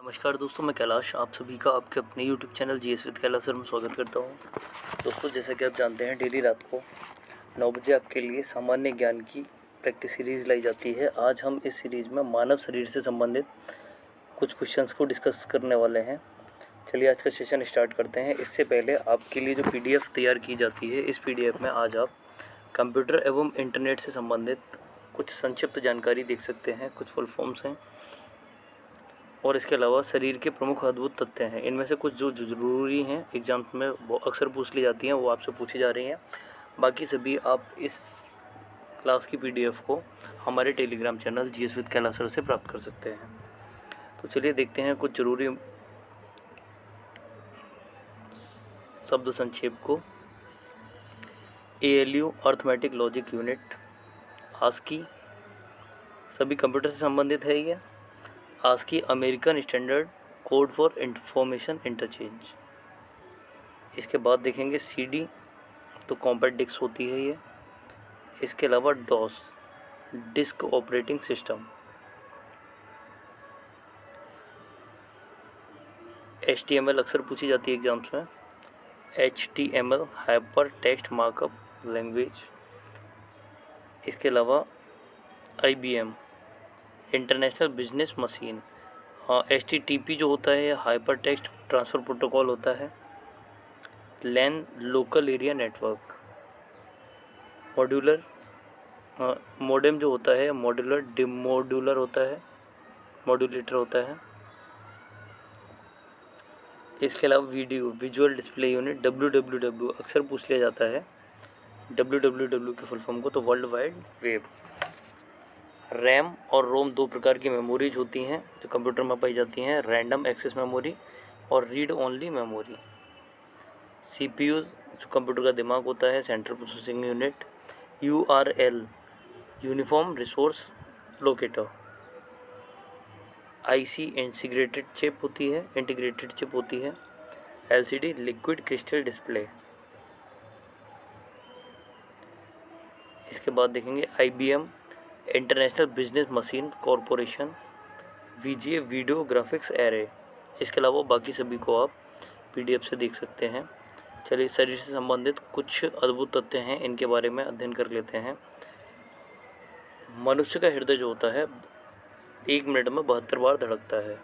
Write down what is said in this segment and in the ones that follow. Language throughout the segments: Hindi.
नमस्कार दोस्तों, मैं कैलाश आप सभी का आपके अपने YouTube channel GS with Kailash sir में स्वागत करता हूं। दोस्तों, जैसा कि आप जानते हैं, डेली रात को 9 बजे आपके लिए सामान्य ज्ञान की प्रैक्टिस सीरीज़ लाई जाती है। आज हम इस सीरीज़ में मानव शरीर से संबंधित कुछ क्वेश्चंस को डिस्कस करने वाले हैं। चलिए आज का सेशन स्टार्ट करते हैं। इससे पहले आपके लिए जो PDF तैयार की जाती है, इस PDF में आज आप कंप्यूटर एवं इंटरनेट से संबंधित कुछ संक्षिप्त जानकारी देख सकते हैं। कुछ फुल फॉर्म्स हैं और इसके अलावा शरीर के प्रमुख अद्भुत तथ्य हैं। इनमें से कुछ जो ज़रूरी हैं, एग्जाम्स में वो अक्सर पूछ ली जाती हैं, वो आपसे पूछी जा रही हैं। बाकी सभी आप इस क्लास की PDF को हमारे Telegram channel GS with Kailash sir से प्राप्त कर सकते हैं। तो चलिए देखते हैं कुछ ज़रूरी शब्द संक्षेप को। ALU arithmetic logic unit, ASCII सभी कंप्यूटर से संबंधित है। ये ASCII American standard code for information interchange. इसके बाद देखेंगे CD, तो कॉम्पैक्ट डिस्क होती है ये। इसके अलावा DOS disk operating system. HTML अक्सर पूछी जाती है एग्जाम्स में। HTML hyper text markup language. इसके अलावा IBM international business machine. HTTP जो होता है हाइपर टेक्स्ट ट्रांसफ़र प्रोटोकॉल होता है। LAN local area network. Modular modem जो होता है मॉड्यूलर डिमोड्यूलर होता है, मॉड्यूलेटर होता है। इसके अलावा video visual display unit WWW अक्सर पूछ लिया जाता है। WWW के फुल फॉर्म को तो वर्ल्ड वाइड वेब। रैम और रोम दो प्रकार की मेमोरीज होती हैं जो कंप्यूटर में पाई जाती हैं, रैंडम एक्सेस मेमोरी और रीड ओनली मेमोरी। CPU जो कंप्यूटर का दिमाग होता है, central processing unit. URL uniform resource locator. IC integrated chip होती है। LCD liquid crystal display. इसके बाद देखेंगे IBM international business machine corporation. VGA video graphics array. इसके अलावा बाकी सभी को आप PDF से देख सकते हैं। चलिए शरीर से संबंधित कुछ अद्भुत तथ्य हैं, इनके बारे में अध्ययन कर लेते हैं। मनुष्य का हृदय जो होता है 1 मिनट में 72 बार धड़कता है।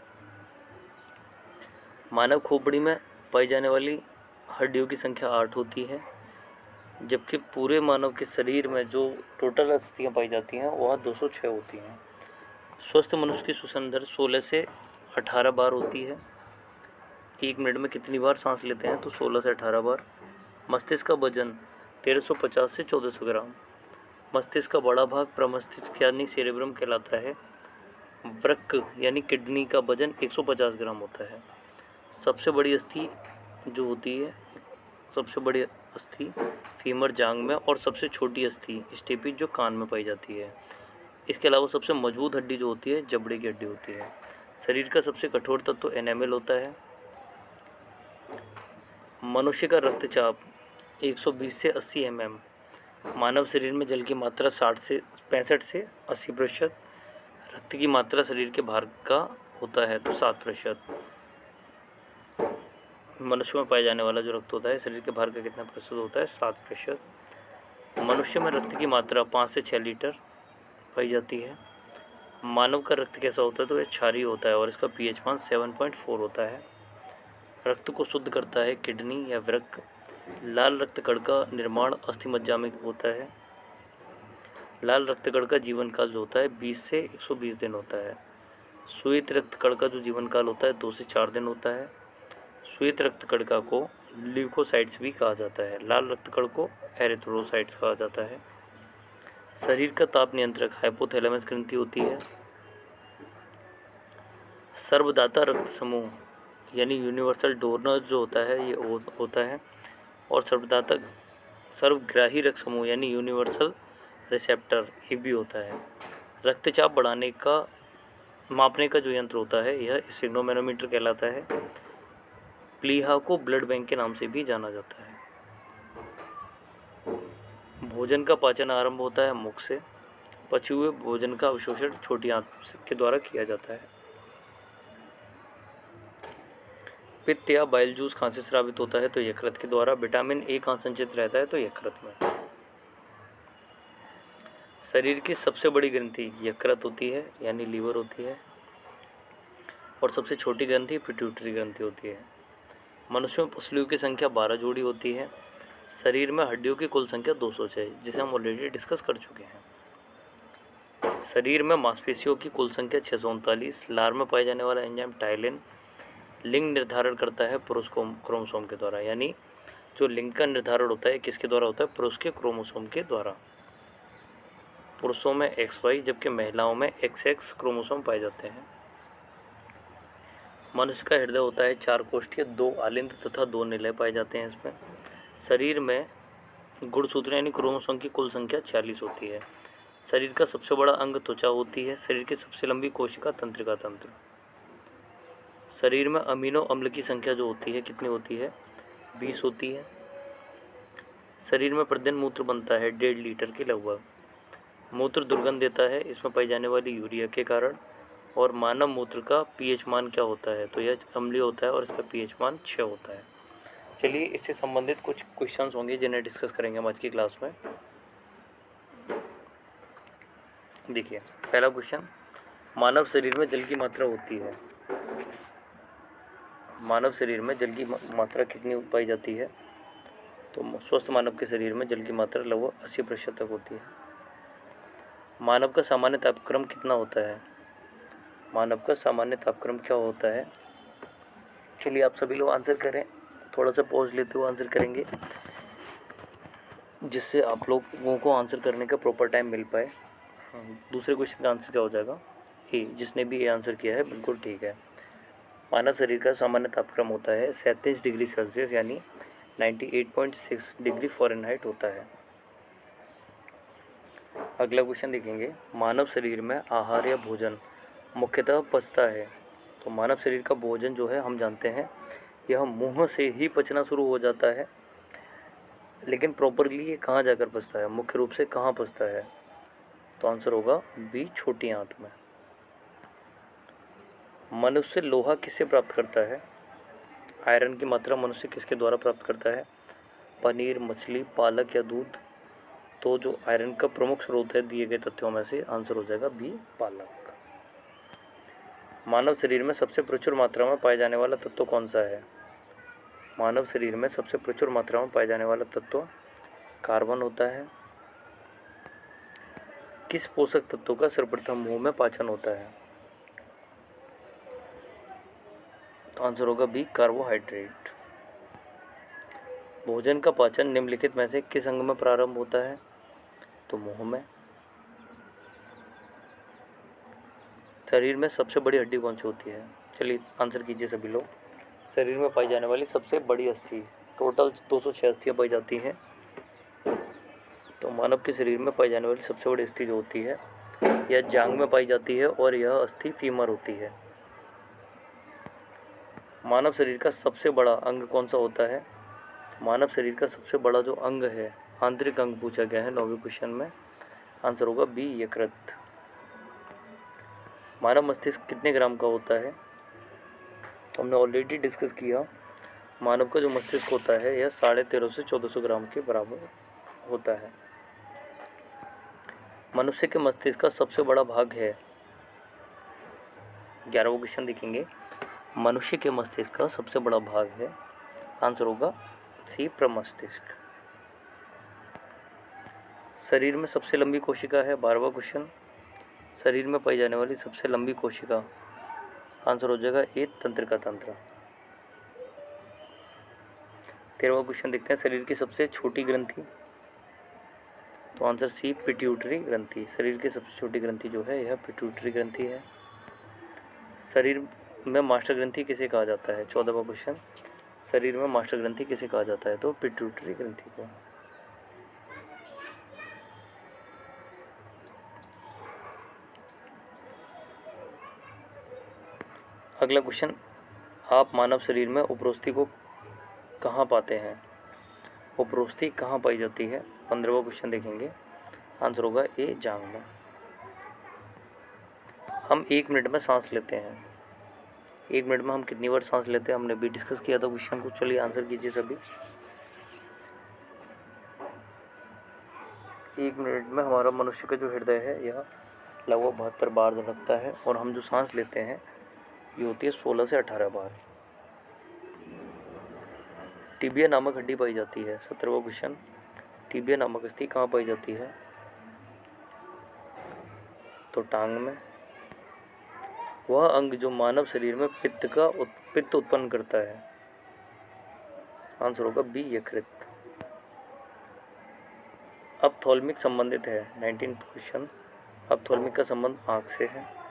मानव खोपड़ी में पाई जाने वाली हड्डियों की संख्या 8 होती है, जबकि पूरे मानव के शरीर में जो टोटल अस्थियाँ पाई जाती हैं वह 206 होती हैं। स्वस्थ मनुष्य की श्वसन दर 16 से 18 बार होती है। 1 मिनट में कितनी बार सांस लेते हैं, तो 16 से 18 बार। मस्तिष्क का वजन 1350 से 1400 ग्राम। मस्तिष्क का बड़ा भाग प्रमस्तिष्क यानी सेरेब्रम कहलाता है। वृक्क यानी किडनी का वजन 150 ग्राम होता है। सबसे बड़ी अस्थि जो होती है, सबसे बड़ी अस्थि फीमर जांघ में, और सबसे छोटी अस्थि स्टेपिज जो कान में पाई जाती है। इसके अलावा सबसे मजबूत हड्डी जो होती है जबड़े की हड्डी होती है। शरीर का सबसे कठोर तत्व एनामेल होता है। मनुष्य का रक्तचाप 120 से 80 mm। मानव शरीर में जल की मात्रा 65 से 80%। रक्त की मात्रा शरीर के भार का होता है तो 7%। मनुष्य में पाए जाने वाला जो रक्त होता है शरीर के भार का कितना प्रतिशत होता है, 7%। मनुष्य में रक्त की मात्रा 5 से 6 लीटर पाई जाती है। मानव का रक्त कैसा होता है, तो यह क्षारीय होता है और इसका pH मान 7.4 होता है। रक्त को शुद्ध करता है किडनी या वृक्क। लाल रक्तकण का निर्माण अस्थिमज्जा में होता है। लाल रक्तकण का जीवन काल जो होता है 20 से 120 दिन होता है। श्वेत रक्तकण का जो जीवन काल होता है 2 से 4 दिन होता है। श्वेत रक्तकणिका को ल्यूकोसाइट्स भी कहा जाता है। लाल रक्तकण को एरिथ्रोसाइट्स कहा जाता है। शरीर का ताप नियंत्रक हाइपोथैलेमस ग्रंथि होती है। सर्वदाता रक्त समूह यानी यूनिवर्सल डोनर जो होता है ये होता है। और सर्वग्राही रक्त समूह यानी यूनिवर्सल रिसेप्टर ये भी होता है। रक्तचाप मापने का जो यंत्र होता है यह स्फिग्नोमेनोमीटर कहलाता है। प्लीहा को ब्लड बैंक के नाम से भी जाना जाता है। भोजन का पाचन आरंभ होता है मुख से। पचे हुए भोजन का अवशोषण छोटी आंत के द्वारा किया जाता है। पित्त या बाइल जूस कहाँ से स्रावित होता है? तो यकृत के द्वारा। विटामिन ए कहाँ संचित रहता है? तो यकृत में। शरीर की सबसे बड़ी ग्रंथि यकृत होती है यानी लीवर होती है, और सबसे छोटी ग्रंथि पिट्यूटरी ग्रंथि होती है। मनुष्य में पसलियों की संख्या 12 जोड़ी होती है। शरीर में हड्डियों की कुल संख्या 206, जिसे हम ऑलरेडी डिस्कस कर चुके हैं। शरीर में मांसपेशियों की कुल संख्या 639। लार में पाए जाने वाला एंजाइम टाइलिन लिंग निर्धारण करता है पुरुष क्रोमोसोम के द्वारा, यानी जो लिंग का निर्धारण होता है किसके द्वारा होता है? पुरुष के क्रोमोसोम के द्वारा। पुरुषों में XY जबकि महिलाओं में XX क्रोमोसोम पाए जाते हैं। मनुष्य का हृदय होता है 4 कोष्ठीय, 2 आलिंद तथा 2 निलय पाए जाते हैं इसमें। शरीर में गुणसूत्र यानी क्रोमोसोम की कुल संख्या 46 होती है। शरीर का सबसे बड़ा अंग त्वचा होती है। शरीर की सबसे लंबी कोशिका तंत्रिका तंत्र। शरीर में अमीनो अम्ल की संख्या जो होती है कितनी होती है? 20 होती है। शरीर में प्रतिदिन मूत्र बनता है 1.5 लीटर के लगभग। मूत्र दुर्गंध देता है इसमें पाई जाने वाली यूरिया के कारण। और मानव मूत्र का पीएच मान क्या होता है? तो यह अम्लीय होता है और इसका पीएच मान 6 होता है। चलिए इससे संबंधित कुछ क्वेश्चंस होंगे जिन्हें डिस्कस करेंगे हम आज की क्लास में। देखिए पहला क्वेश्चन, मानव शरीर में जल की मात्रा होती है। मानव शरीर में जल की मात्रा कितनी पाई जाती है? तो स्वस्थ मानव के शरीर में जल की मात्रा लगभग 80% तक होती है। मानव का सामान्य तापक्रम कितना होता है? मानव का सामान्य तापक्रम क्या होता है? चलिए आप सभी लोग आंसर करें, थोड़ा सा पॉज लेते हुए आंसर करेंगे जिससे आप लोगों को आंसर करने का प्रॉपर टाइम मिल पाए। दूसरे क्वेश्चन का आंसर क्या हो जाएगा? ए। जिसने भी ए आंसर किया है बिल्कुल ठीक है। मानव शरीर का सामान्य तापक्रम होता है 37 डिग्री सेल्सियस यानी 98.6 डिग्री फ़ारेनहाइट होता है। अगला क्वेश्चन देखेंगे, मानव शरीर में आहार या भोजन मुख्यतः पचता है। तो मानव शरीर का भोजन जो है हम जानते हैं यह मुंह से ही पचना शुरू हो जाता है, लेकिन प्रॉपरली ये कहाँ जाकर पचता है? मुख्य रूप से कहाँ पचता है? तो आंसर होगा बी, छोटी आंत में। मनुष्य लोहा किससे प्राप्त करता है? आयरन की मात्रा मनुष्य किसके द्वारा प्राप्त करता है? पनीर, मछली, पालक या दूध? तो जो आयरन का प्रमुख स्रोत है दिए गए तथ्यों में से आंसर हो जाएगा बी, पालक। मानव शरीर में सबसे प्रचुर मात्रा में पाए जाने वाला तत्व कौन सा है? मानव शरीर में सबसे प्रचुर मात्रा में पाए जाने वाला तत्व कार्बन होता है। किस पोषक तत्व का सर्वप्रथम मुंह में पाचन होता है? तो आंसर होगा बी, कार्बोहाइड्रेट। भोजन का पाचन निम्नलिखित में से किस अंग में प्रारंभ होता है? तो मुंह में। शरीर में सबसे बड़ी हड्डी कौन सी होती है? चलिए आंसर कीजिए सभी लोग। शरीर में पाई जाने वाली सबसे बड़ी अस्थि, टोटल 206 अस्थियाँ पाई जाती हैं। तो मानव के शरीर में पाई जाने वाली सबसे बड़ी अस्थि जो होती है यह जांघ में पाई जाती है और यह अस्थि फीमर होती है। मानव शरीर का सबसे बड़ा अंग कौन सा होता है? मानव शरीर का सबसे बड़ा जो अंग है, आंतरिक अंग पूछा गया है 9वें क्वेश्चन में, आंसर होगा बी, यकृत। मानव मस्तिष्क कितने ग्राम का होता है? हमने ऑलरेडी डिस्कस किया, मानव का जो मस्तिष्क होता है यह 1350 से 1400 ग्राम के बराबर होता है। मनुष्य के मस्तिष्क का सबसे बड़ा भाग है, 11वां क्वेश्चन देखेंगे, मनुष्य के मस्तिष्क का सबसे बड़ा भाग है, आंसर होगा सी, प्रमस्तिष्क। शरीर में सबसे लंबी कोशिका है, 12वां क्वेश्चन, शरीर में पाई जाने वाली सबसे लंबी कोशिका, आंसर हो जाएगा ए, तंत्रिका तंत्र। 13वां क्वेश्चन देखते हैं, शरीर की सबसे छोटी ग्रंथि, तो आंसर सी, पिट्यूटरी ग्रंथि। शरीर की सबसे छोटी ग्रंथि जो है यह पिट्यूटरी ग्रंथि है। शरीर में मास्टर ग्रंथि किसे कहा जाता है? 14वां क्वेश्चन, शरीर में मास्टर ग्रंथि किसे कहा जाता है? तो पिट्यूटरी ग्रंथि को। अगला क्वेश्चन, आप मानव शरीर में उपरोस्थि को कहाँ पाते हैं? उपरोस्थि कहाँ पाई जाती है? 15वां क्वेश्चन देखेंगे, आंसर होगा ए, जांघ में। हम 1 मिनट में सांस लेते हैं, 1 मिनट में हम कितनी बार सांस लेते हैं, हमने भी डिस्कस किया था क्वेश्चन को। चलिए आंसर कीजिए सभी। 1 मिनट में हमारा मनुष्य का जो हृदय है यह लगभग 72 बार धड़कता है, और हम जो सांस लेते हैं ये होती है 16 से 18 बार। टिबिया नामक हड्डी पाई जाती है। 17वां क्वेश्चन, टिबिया नामक अस्थि कहाँ पाई जाती है? तो टांग में। वह अंग जो मानव शरीर में पित्त उत्पन्न करता है, आंसर होगा बी यकृत। अपथॉल्मिक संबंधित है। 19th क्वेश्चन, अपथॉल्मिक का संबंध आँख से है।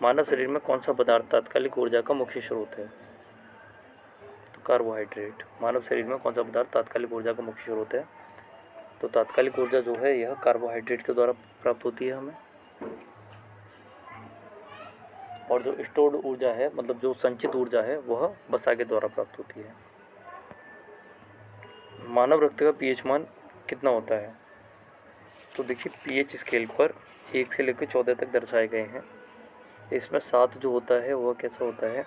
मानव शरीर में कौन सा पदार्थ तात्कालिक ऊर्जा का मुख्य स्रोत है? तो कार्बोहाइड्रेट। मानव शरीर में कौन सा पदार्थ तात्कालिक ऊर्जा का मुख्य स्रोत है? तो तात्कालिक ऊर्जा जो है यह कार्बोहाइड्रेट के द्वारा प्राप्त होती है हमें, और जो स्टोर्ड ऊर्जा है, मतलब जो संचित ऊर्जा है, वह वसा के द्वारा प्राप्त होती है। मानव रक्त का पीएच मान कितना होता है? तो देखिए पीएच स्केल पर 1 से लेकर 14 तक दर्शाए गए हैं। इसमें 7 जो होता है वह कैसा होता है?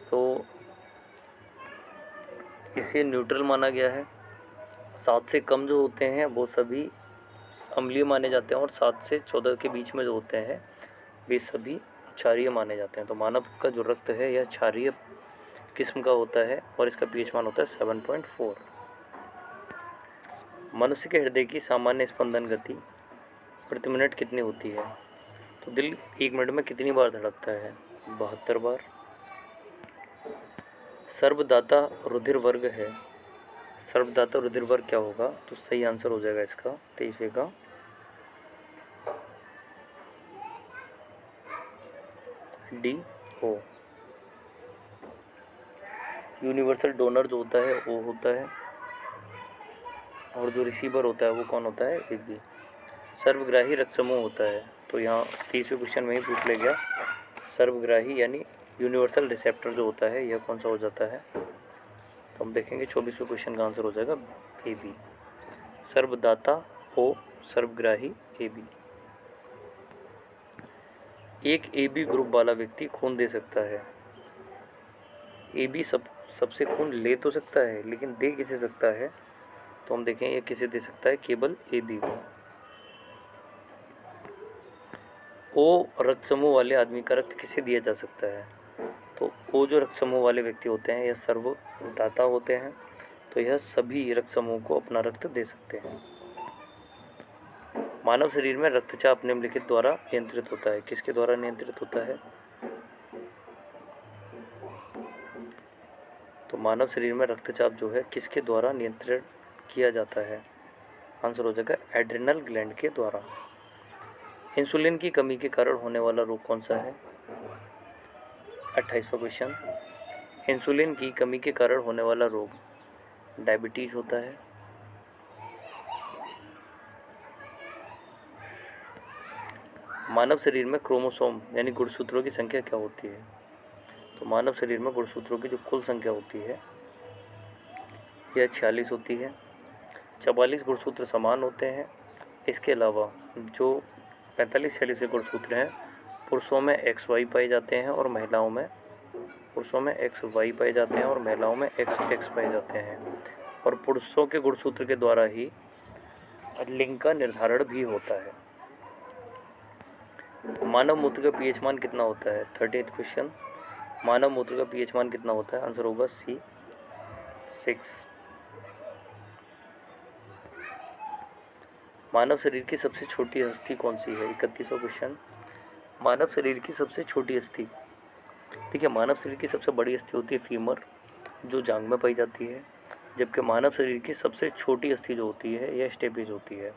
तो इसे न्यूट्रल माना गया है। 7 से कम जो होते हैं वो सभी अम्लीय माने जाते हैं, और 7 से 14 के बीच में जो होते हैं वे सभी क्षारीय माने जाते हैं। तो मानव का जो रक्त है यह क्षारीय किस्म का होता है, और इसका पीएच मान होता है 7.4। मनुष्य के हृदय की सामान्य स्पंदन गति प्रति मिनट कितनी होती है? तो दिल 1 मिनट में कितनी बार धड़कता है? 72 बार। सर्वदाता रुधिर वर्ग है। सर्वदाता रुधिर वर्ग क्या होगा? तो सही आंसर हो जाएगा इसका 23वें का डी ओ। यूनिवर्सल डोनर जो होता है वो होता है, और जो रिसीवर होता है वो कौन होता है? A B. सर्वग्राही रक्त समूह होता है। तो यहाँ 30वें क्वेश्चन में ही पूछ ले गया। सर्वग्राही यानी यूनिवर्सल रिसेप्टर जो होता है यह कौन सा हो जाता है? तो हम देखेंगे 24वें क्वेश्चन का आंसर हो जाएगा A B. सर्वदाता O, सर्वग्राही A B. एक ए बी ग्रुप वाला व्यक्ति खून दे सकता है। ए बी सबसे खून ले तो सकता है, लेकिन दे किसे सकता है? तो हम देखें ये किसे दे सकता है? केवल ए बी को। ओ रक्त समूह वाले आदमी का रक्त किसे दिया जा सकता है? तो ओ जो रक्त समूह वाले व्यक्ति होते हैं यह सर्वदाता होते हैं, तो यह सभी रक्त समूह को अपना रक्त दे सकते हैं। मानव शरीर में रक्तचाप निम्नलिखित द्वारा नियंत्रित होता है। किसके द्वारा नियंत्रित होता है? तो मानव शरीर में रक्तचाप जो है किसके द्वारा नियंत्रित किया जाता है? आंसर हो जाएगा एड्रिनल ग्लैंड के द्वारा। इंसुलिन की कमी के कारण होने वाला रोग कौन सा है? 28वां क्वेश्चन, इंसुलिन की कमी के कारण होने वाला रोग डायबिटीज होता है। मानव शरीर में क्रोमोसोम यानी गुणसूत्रों की संख्या क्या होती है? तो मानव शरीर में गुणसूत्रों की जो कुल संख्या होती है यह 46 होती है। 44 गुणसूत्र समान होते हैं। इसके अलावा जो 45-46 गुणसूत्र हैं पुरुषों में XY पाए जाते हैं, और महिलाओं में XY पाए जाते हैं, और महिलाओं में XX पाए जाते हैं। और पुरुषों के गुणसूत्र के द्वारा ही लिंग का निर्धारण भी होता है। मानव मूत्र का पीएच मान कितना होता है? 38th क्वेश्चन, मानव मूत्र का पीएच मान कितना होता है? आंसर होगा सी 6। मानव शरीर की सबसे छोटी अस्थि कौन सी है? 31वां क्वेश्चन, मानव शरीर की सबसे छोटी अस्थि। देखिए मानव शरीर की सबसे बड़ी अस्थि होती है फीमर, जो जांघ में पाई जाती है, जबकि मानव शरीर की सबसे छोटी अस्थि जो होती है यह स्टेपेज होती है,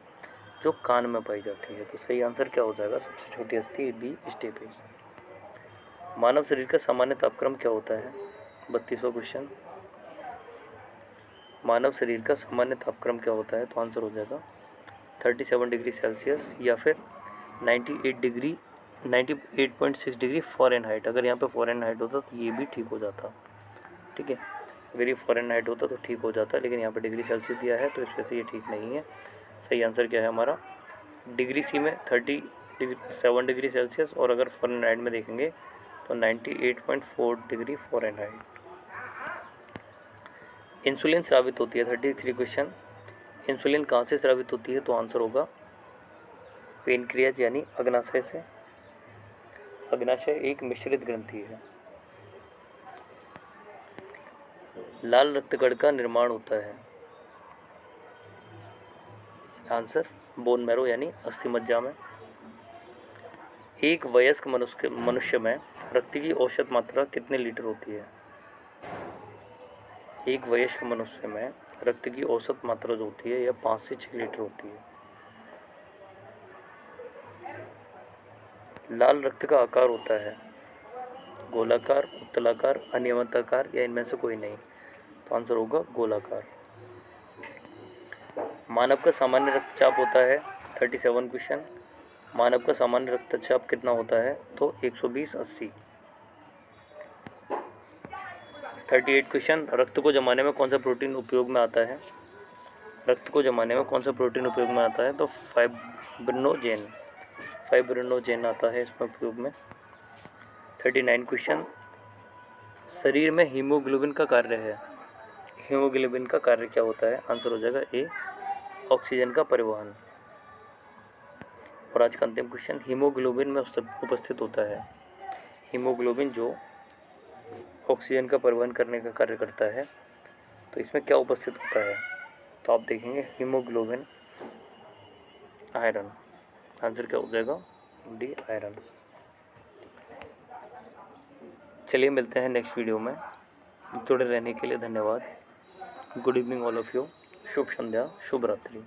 जो कान में पाई जाती है। तो सही आंसर क्या हो जाएगा? सबसे छोटी अस्थि बी स्टेपेज। मानव शरीर का सामान्य तापक्रम क्या होता है? 32वां क्वेश्चन, मानव शरीर का सामान्य तापक्रम क्या होता है? तो आंसर हो जाएगा 37 डिग्री सेल्सियस या फिर 98.6 डिग्री फ़ारेनहाइट। अगर यहाँ पे फ़ारेनहाइट होता तो ये भी ठीक हो जाता, ठीक है। अगर ये फ़ारेनहाइट होता तो ठीक हो जाता, लेकिन यहाँ पे डिग्री सेल्सियस दिया है तो इस वजह से ये ठीक नहीं है। सही आंसर क्या है हमारा? डिग्री सी में 37 डिग्री सेल्सियस, और अगर फ़ारेनहाइट में देखेंगे तो 98.4 डिग्री फ़ारेनहाइट। इंसुलिन स्रावित होती है 33 क्वेश्चन। इंसुलिन कहाँ से स्रावित होती है? तो आंसर होगा पेनक्रियाज यानी अग्नाशय से। अग्नाशय एक मिश्रित ग्रंथि है। लाल रक्तकण का निर्माण होता है। आंसर बोन मैरो यानी अस्थि मज्जा में। एक वयस्क मनुष्य में रक्त की औसत मात्रा कितने लीटर होती है? एक वयस्क मनुष्य में रक्त की औसत मात्रा जो होती है यह 5 से 6 लीटर होती है। लाल रक्त का आकार होता है गोलाकार, उत्तलाकार, अनियमिताकार या इनमें से कोई नहीं। तो आंसर होगा गोलाकार। मानव का सामान्य रक्तचाप होता है 37 क्वेश्चन। मानव का सामान्य रक्तचाप कितना होता है? तो 120/80। 38 क्वेश्चन। रक्त को जमाने में कौन सा प्रोटीन उपयोग में आता है? रक्त को जमाने में कौन सा प्रोटीन उपयोग में आता है? तो फाइब्रिनोजेन आता है इसमें उपयोग में। 39 क्वेश्चन। शरीर में हीमोग्लोबिन का कार्य है। हीमोग्लोबिन का कार्य क्या होता है? आंसर हो जाएगा ए, ऑक्सीजन का परिवहन। और आज का अंतिम क्वेश्चन, हीमोग्लोबिन में उपस्थित होता है। हीमोग्लोबिन जो ऑक्सीजन का परिवहन करने का कार्य करता है, तो इसमें क्या उपस्थित होता है? तो आप देखेंगे हीमोग्लोबिन आयरन। आंसर क्या हो जाएगा? D, iron. चलिए मिलते हैं नेक्स्ट वीडियो में। जुड़े रहने के लिए धन्यवाद। Good evening all of you. शुभ संध्या, शुभ रात्रि।